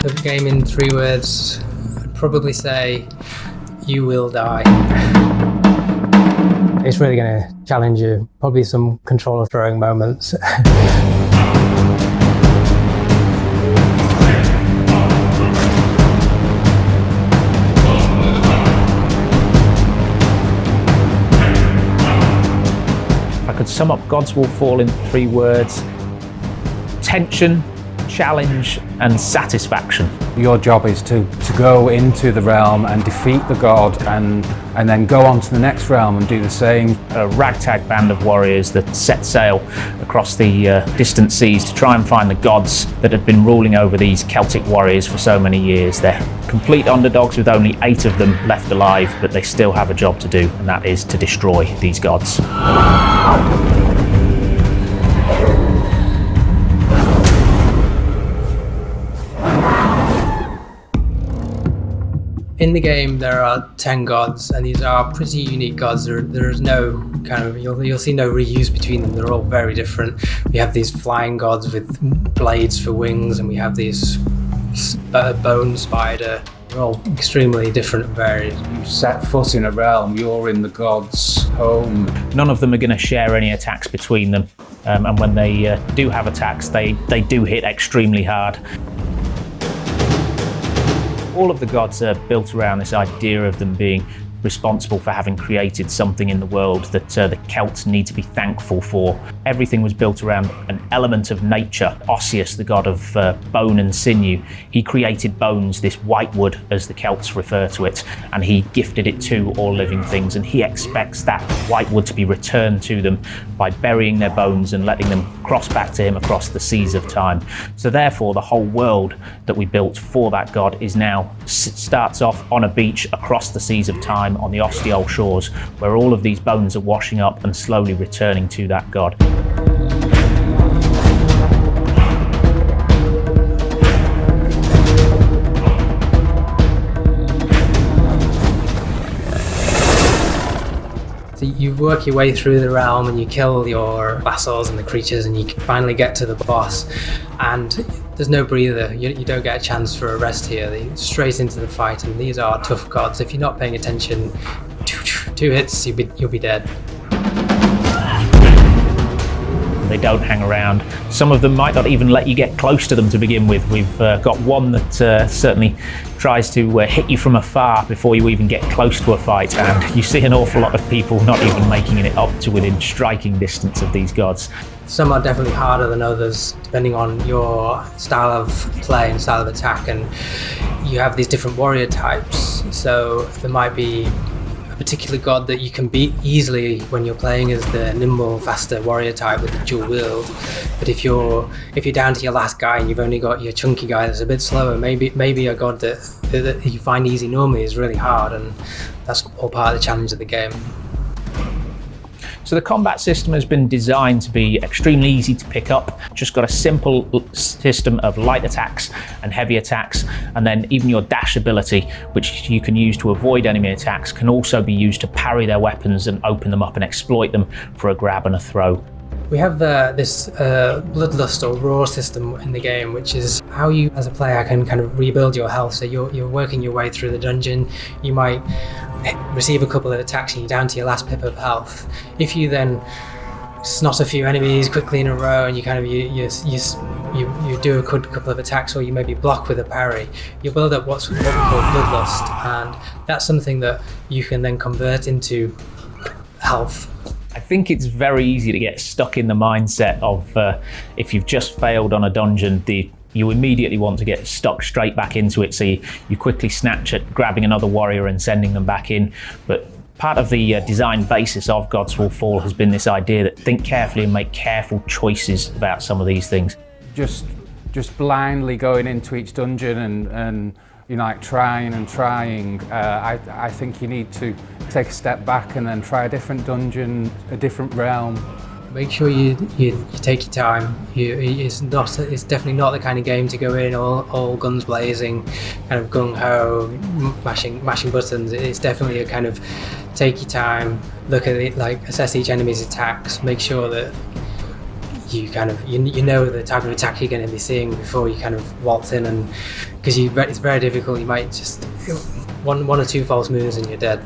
The game in 3 words, I'd probably say, you will die. It's really going to challenge you. Probably some controller throwing moments. If I could sum up Gods Will Fall in 3 words: tension, challenge, and satisfaction. Your job is to go into the realm and defeat the god and then go on to the next realm and do the same. A ragtag band of warriors that set sail across the distant seas to try and find the gods that had been ruling over these Celtic warriors for so many years. They're complete underdogs with only 8 of them left alive, but they still have a job to do, and that is to destroy these gods. In the game, there are 10 gods, and these are pretty unique gods. There is no kind of, you'll see no reuse between them. They're all very different. We have these flying gods with blades for wings, and we have these bone spider. They're all extremely different and varied. You set foot in a realm, you're in the god's home. None of them are going to share any attacks between them, and when they do have attacks, they do hit extremely hard. All of the gods are built around this idea of them being responsible for having created something in the world that the Celts need to be thankful for. Everything was built around an element of nature. Osseous, the god of bone and sinew, he created bones, this white wood as the Celts refer to it, and he gifted it to all living things, and he expects that white wood to be returned to them by burying their bones and letting them cross back to him across the seas of time. So therefore the whole world that we built for that god is now starts off on a beach across the seas of time on the Ostiol shores, where all of these bones are washing up and slowly returning to that god. So you work your way through the realm and you kill your vassals and the creatures, and you finally get to the boss, and there's no breather. You don't get a chance for a rest here. They straight into the fight, and these are tough gods. If you're not paying attention, 2 hits, you'll be dead. They don't hang around. Some of them might not even let you get close to them to begin with. We've got one that certainly tries to hit you from afar before you even get close to a fight, and you see an awful lot of people not even making it up to within striking distance of these gods. Some are definitely harder than others, depending on your style of play and style of attack, and you have these different warrior types. So there might be a particular god that you can beat easily when you're playing as the nimble, faster warrior type with the dual wield. But if you're down to your last guy and you've only got your chunky guy that's a bit slower, maybe a god that you find easy normally is really hard, and that's all part of the challenge of the game. So the combat system has been designed to be extremely easy to pick up. Just got a simple system of light attacks and heavy attacks, and then even your dash ability, which you can use to avoid enemy attacks, can also be used to parry their weapons and open them up and exploit them for a grab and a throw. We have this bloodlust or roar system in the game, which is how you as a player can kind of rebuild your health. So you're working your way through the dungeon. You might receive a couple of attacks and you're down to your last pip of health. If you then snot a few enemies quickly in a row and you kind of you do a couple of attacks, or you maybe block with a parry, you build up what we call bloodlust, and that's something that you can then convert into health. I think it's very easy to get stuck in the mindset of if you've just failed on a dungeon, you immediately want to get stuck straight back into it, so you quickly snatch at grabbing another warrior and sending them back in. But part of the design basis of Gods Will Fall has been this idea that think carefully and make careful choices about some of these things. Just blindly going into each dungeon and like trying. I think you need to take a step back and then try a different dungeon, a different realm. Make sure you take your time. It's definitely not the kind of game to go in all guns blazing, kind of gung ho, mashing buttons. It's definitely a kind of take your time, look at it, like assess each enemy's attacks, make sure that you know the type of attack you're going to be seeing before you kind of waltz in, and because it's very difficult, you might just one or two false moves and you're dead.